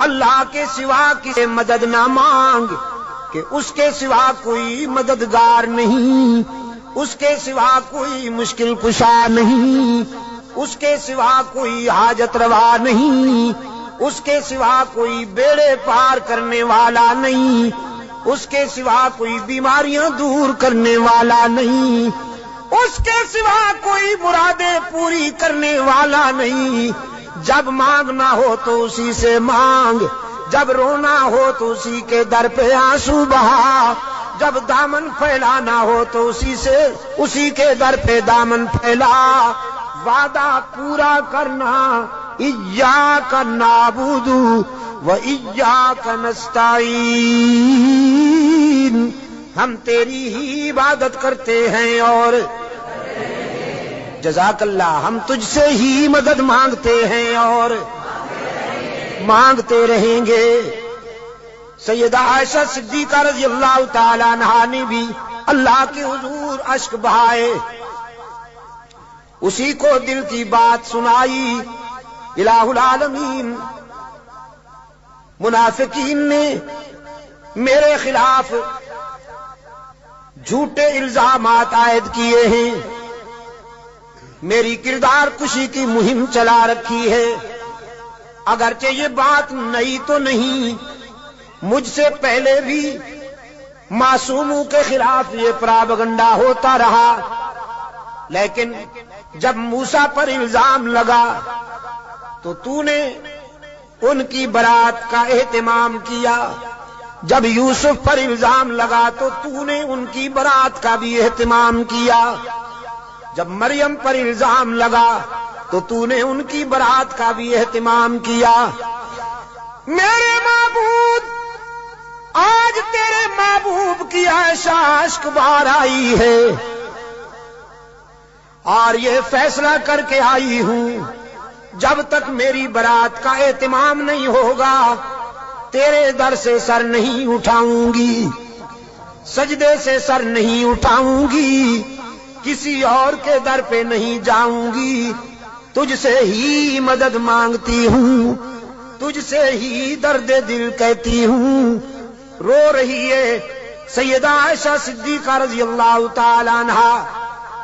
اللہ کے سوا کسی مدد نہ مانگ کہ اس کے سوا کوئی مددگار نہیں، اس کے سوا کوئی مشکل کشا نہیں، اس کے سوا کوئی حاجت روا نہیں، اس کے سوا کوئی بیڑے پار کرنے والا نہیں، اس کے سوا کوئی بیماریاں دور کرنے والا نہیں، اس کے سوا کوئی مرادیں پوری کرنے والا نہیں۔ جب مانگنا ہو تو اسی سے مانگ، جب رونا ہو تو اسی کے در پہ آنسو بہا، جب دامن پھیلانا ہو تو اسی کے در پہ دامن پھیلا۔ وعدہ پورا کرنا، ایاک نعبد و ایاک نستعین، ہم تیری ہی عبادت کرتے ہیں اور جزاک اللہ، ہم تجھ سے ہی مدد مانگتے ہیں اور مانگتے رہیں گے۔ سیدہ عائشہ صدیقہ رضی اللہ تعالی عنہا نے بھی اللہ کے حضور اشک بہائے، اسی کو دل کی بات سنائی۔ الہ العالمین، منافقین نے میرے خلاف جھوٹے الزامات عائد کیے ہیں، میری کردار کشی کی مہم چلا رکھی ہے۔ اگرچہ یہ بات نئی تو نہیں، مجھ سے پہلے بھی معصوموں کے خلاف یہ پراپگنڈا ہوتا رہا، لیکن جب موسیٰ پر الزام لگا تو نے ان کی برات کا اہتمام کیا، جب یوسف پر الزام لگا تو نے ان کی برات کا بھی اہتمام کیا، جب مریم پر الزام لگا تو نے ان کی برات کا بھی اہتمام کیا۔ میرے معبود، آج تیرے محبوب کی عائشہ اشک بار آئی ہے اور یہ فیصلہ کر کے آئی ہوں، جب تک میری برات کا اہتمام نہیں ہوگا تیرے در سے سر نہیں اٹھاؤں گی، سجدے سے سر نہیں اٹھاؤں گی، کسی اور کے در پہ نہیں جاؤں گی، تجھ سے ہی مدد مانگتی ہوں، تجھ سے ہی درد دل کہتی ہوں۔ رو رہی ہے سیدہ عائشہ صدیقہ رضی اللہ تعالی عنہا،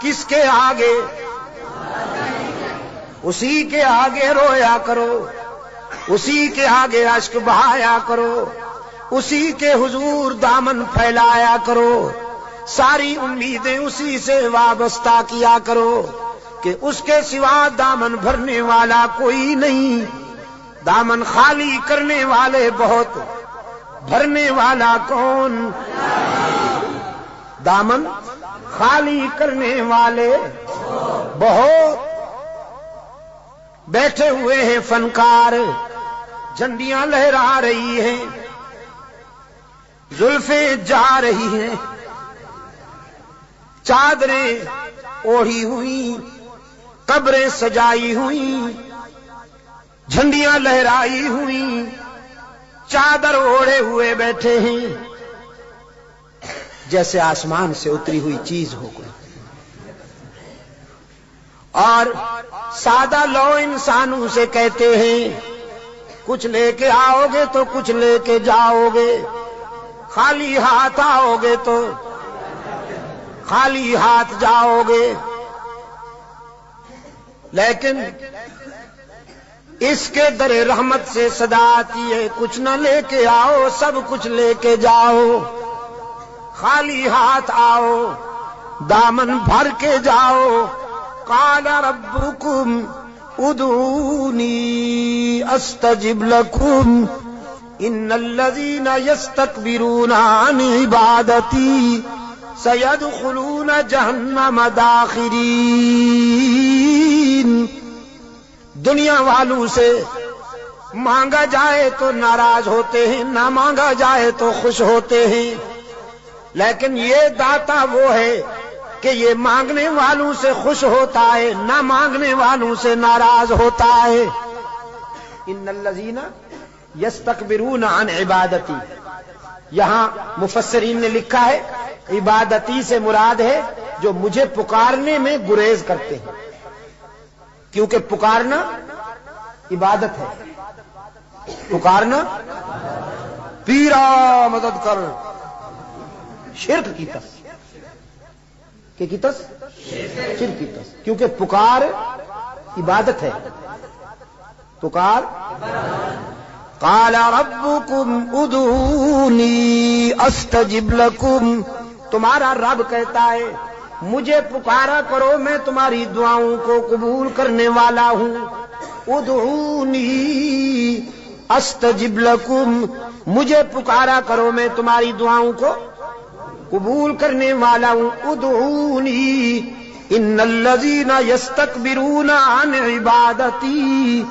کس کے آگے؟ اسی کے آگے رویا کرو، اسی کے آگے اشک بہایا کرو، اسی کے حضور دامن پھیلایا کرو، ساری امیدیں اسی سے وابستہ کیا کرو کہ اس کے سوا دامن بھرنے والا کوئی نہیں، دامن خالی کرنے والے بہت، بھرنے والا کون؟ دامن خالی کرنے والے بہت۔ بیٹھے ہوئے ہیں فنکار، جھنڈیاں لہرا رہی ہیں، زلفیں جا رہی ہیں، چادریں اوڑھی ہوئی، قبریں سجائی ہوئی، جھنڈیاں لہرائی ہوئی، چادر اوڑھے ہوئے بیٹھے ہیں، جیسے آسمان سے اتری ہوئی چیز ہو گئی، اور سادہ لو انسانوں سے کہتے ہیں کچھ لے کے آؤ گے تو کچھ لے کے جاؤ گے، خالی ہاتھ آؤ گے تو خالی ہاتھ جاؤ گے، لیکن اس کے در رحمت سے صدا آتی ہے کچھ نہ لے کے آؤ، سب کچھ لے کے جاؤ، خالی ہاتھ آؤ، دامن بھر کے جاؤ۔ قال ربکم ادعونی استجب لکم ان الذین یستکبرون عن عبادتی سیدخلون جہنم داخرین۔ دنیا والوں سے مانگا جائے تو ناراض ہوتے ہیں، نہ مانگا جائے تو خوش ہوتے ہیں، لیکن یہ داتا وہ ہے کہ یہ مانگنے والوں سے خوش ہوتا ہے، نہ مانگنے والوں سے ناراض ہوتا ہے۔ ان الذین یستکبرون عن عبادتی، یہاں مفسرین نے لکھا ہے عبادتی سے مراد ہے جو مجھے پکارنے میں گریز کرتے ہیں، کیونکہ پکارنا عبادت ہے، پکارنا پیرا مدد کر، شرک کی تس، کہ کی تس شرک کی تس، کیونکہ پکار عبادت ہے، پکار قال ربکم ادعونی استجب لکم، تمہارا رب کہتا ہے مجھے پکارا کرو میں تمہاری دعاؤں کو قبول کرنے والا ہوں، ادعونی استجب لکم، مجھے پکارا کرو میں تمہاری دعاؤں کو قبول کرنے والا ہوں، ادعونی ان الذین یستکبرون عن عبادتی،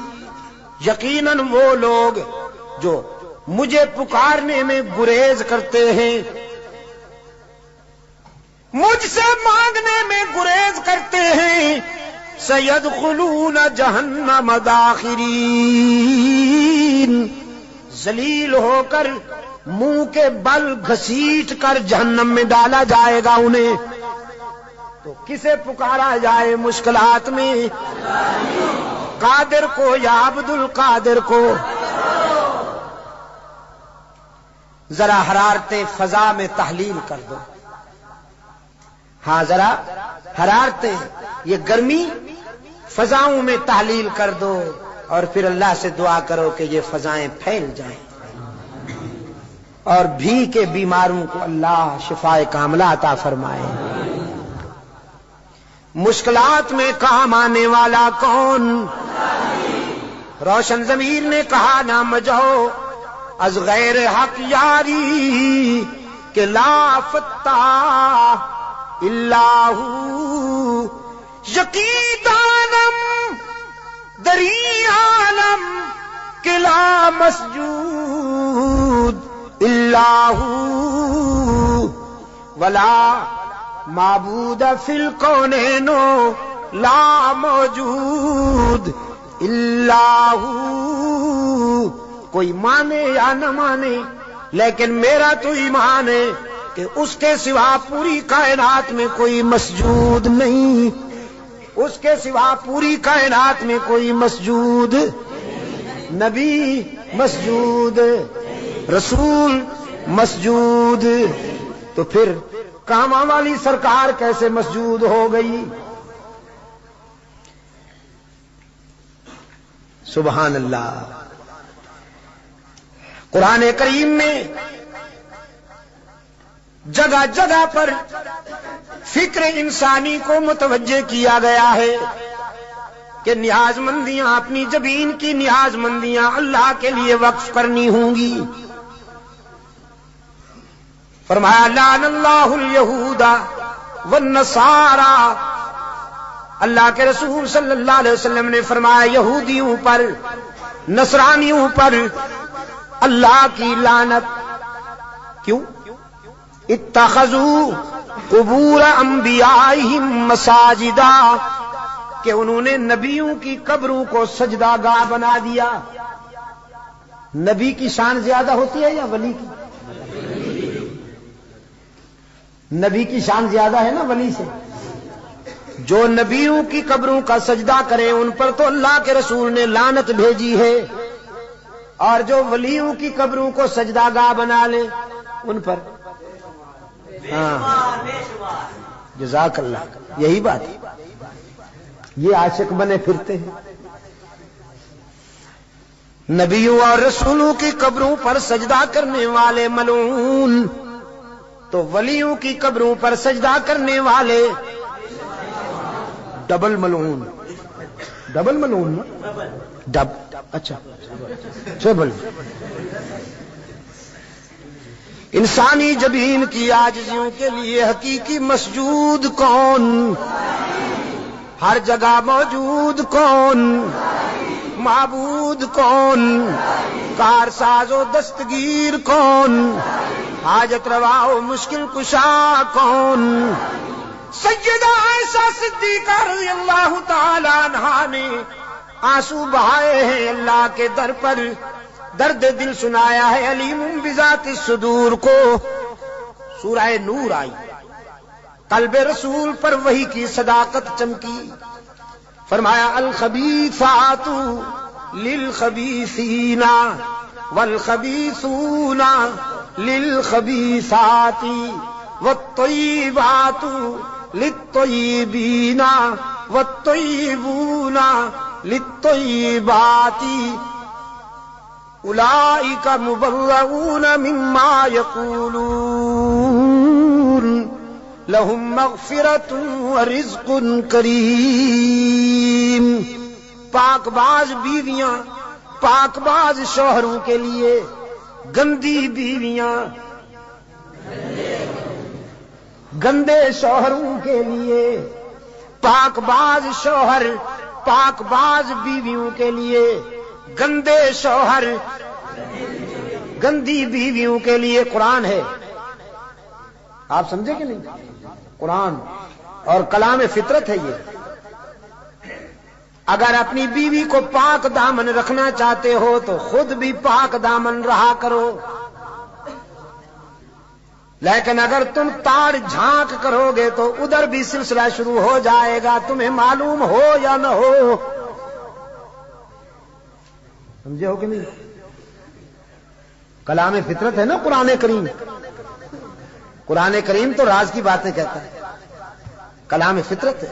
یقیناً وہ لوگ جو مجھے پکارنے میں گریز کرتے ہیں، مجھ سے مانگنے میں گریز کرتے ہیں، سیدخلون جہنم داخرین، ذلیل ہو کر منہ کے بل گھسیٹ کر جہنم میں ڈالا جائے گا انہیں۔ تو کسے پکارا جائے مشکلات میں؟ قادر کو یا عبد القادر کو؟ ذرا حرارت فضا میں تحلیل کر دو، ہاں ذرا حرارتیں، یہ گرمی فضاؤں میں تحلیل کر دو، اور پھر اللہ سے دعا کرو کہ یہ فضائیں پھیل جائیں اور بھی کے بیماروں کو اللہ شفائے کاملہ عطا فرمائے۔ مشکلات میں کام آنے والا کون؟ روشن ضمیر نے کہا نہ مجھو از غیر حق یاری، کہ لا فتح الا ہو، یقین دانم دری عالم کہ لا مسجود الا ہو، ولا معبود فی الکونین لا موجود الا ہو، کوئی مانے یا نہ مانے لیکن میرا تو ایمان ہے کہ اس کے سوا پوری کائنات میں کوئی مسجود نہیں، اس کے سوا پوری کائنات میں کوئی مسجود، نبی مسجود، رسول مسجود، تو پھر کاماں والی سرکار کیسے مسجود ہو گئی؟ سبحان اللہ۔ قرآن کریم میں جگہ جگہ پر فکر انسانی کو متوجہ کیا گیا ہے کہ نیاز مندیاں، اپنی جبین کی نیاز مندیاں اللہ کے لیے وقف کرنی ہوں گی۔ فرمایا لعن اللہ الیہود والنصارى، اللہ کے رسول صلی اللہ علیہ وسلم نے فرمایا یہودیوں پر، نصرانیوں پر اللہ کی لعنت۔ کیوں؟ اتخذوا قبور انبیائہم مساجدا، کہ انہوں نے نبیوں کی قبروں کو سجدہ گاہ بنا دیا۔ نبی کی شان زیادہ ہوتی ہے یا ولی کی؟ نبی کی شان زیادہ ہے نا ولی سے۔ جو نبیوں کی قبروں کا سجدہ کریں ان پر تو اللہ کے رسول نے لعنت بھیجی ہے، اور جو ولیوں کی قبروں کو سجدہ گاہ بنا لے ان پر، ہاں جزاک اللہ، یہی بات ہے، یہ عاشق بنے پھرتے ہیں۔ نبیوں اور رسولوں کی قبروں پر سجدہ کرنے والے ملعون، تو ولیوں کی قبروں پر سجدہ کرنے والے ڈبل ملعون۔ ڈبل ملعون نا؟ ڈب، اچھا ٹریبل۔ انسانی جبین کی عاجزیوں کے لیے حقیقی مسجود کون؟ ہر جگہ موجود کون؟ معبود کون؟ کارساز و دستگیر کون؟ حاجت روا و مشکل کشا کون؟ سیدہ عائشہ صدیقہ رضی اللہ تعالی عنہا نے آنسو بہائے ہیں اللہ کے در پر، درد دل سنایا ہے علیم بذات الصدور کو۔ سورہ نور آئی، قلب رسول پر وحی کی صداقت چمکی، فرمایا الخبیثات للخبیثین والخبیثون للخبیثات والطیبات للطیبین والطیبون للطیبات اولئک مبرؤون مما یقولون لہم مغفرۃ ورزق کریم. پاک باز بیویاں پاک باز شوہروں کے لیے، گندی بیویاں گندے شوہروں کے لیے، پاک باز شوہر پاک باز بیویوں کے لیے، گندے شوہر گندی بیویوں کے لیے قرآن ہے. آپ سمجھے کہ نہیں؟ قرآن اور کلام فطرت ہے یہ. اگر اپنی بیوی کو پاک دامن رکھنا چاہتے ہو تو خود بھی پاک دامن رہا کرو، لیکن اگر تم تاڑ جھانک کرو گے تو ادھر بھی سلسلہ شروع ہو جائے گا، تمہیں معلوم ہو یا نہ ہو. سمجھے ہو کہ نہیں؟ کلام فطرت ہے نا قرآن کریم. قرآن کریم تو راز کی باتیں کہتا ہے، کلام فطرت ہے.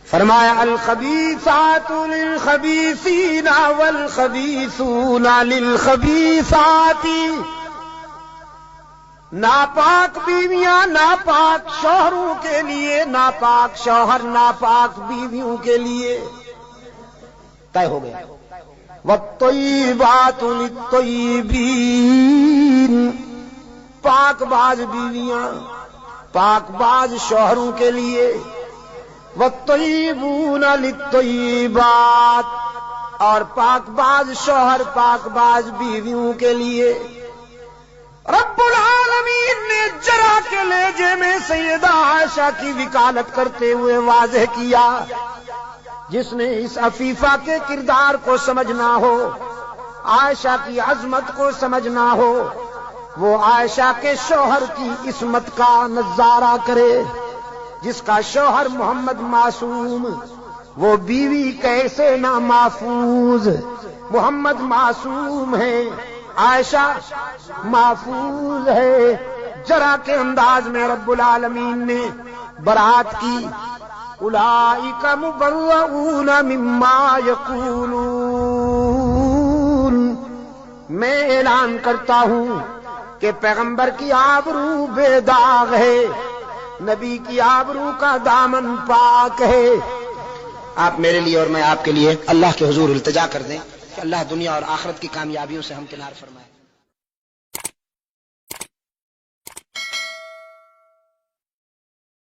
فرمایا الخبیثات للخبیثین والخبیثون للخبیثات. ناپاک بیویاں ناپاک شوہروں کے لیے، ناپاک شوہر ناپاک بیویوں کے لیے. طے ہو گیا. والطیبات للطیبین. پاک باز بیویاں پاک باز شوہروں کے لیے، والطیبون للطیبات، اور پاک باز شوہر پاک باز بیویوں کے لیے. رب العالمین نے جرا کے لہجے میں سیدہ عائشہ کی وکالت کرتے ہوئے واضح کیا، جس نے اس عفیفہ کے کردار کو سمجھنا ہو، عائشہ کی عظمت کو سمجھنا ہو، وہ عائشہ کے شوہر کی عصمت کا نظارہ کرے. جس کا شوہر محمد معصوم، وہ بیوی کیسے نہ محفوظ. محمد معصوم ہے، عائشہ محفوظ ہے. جرا کے انداز میں رب العالمین نے برات کی. اولئک مبرؤون مما یقولون. میں اعلان کرتا ہوں کہ پیغمبر کی آبرو بے داغ ہے، نبی کی آبرو کا دامن پاک ہے. آپ میرے لیے اور میں آپ کے لیے اللہ کے حضور التجا کر دیں کہ اللہ دنیا اور آخرت کی کامیابیوں سے ہم کنار فرمائے.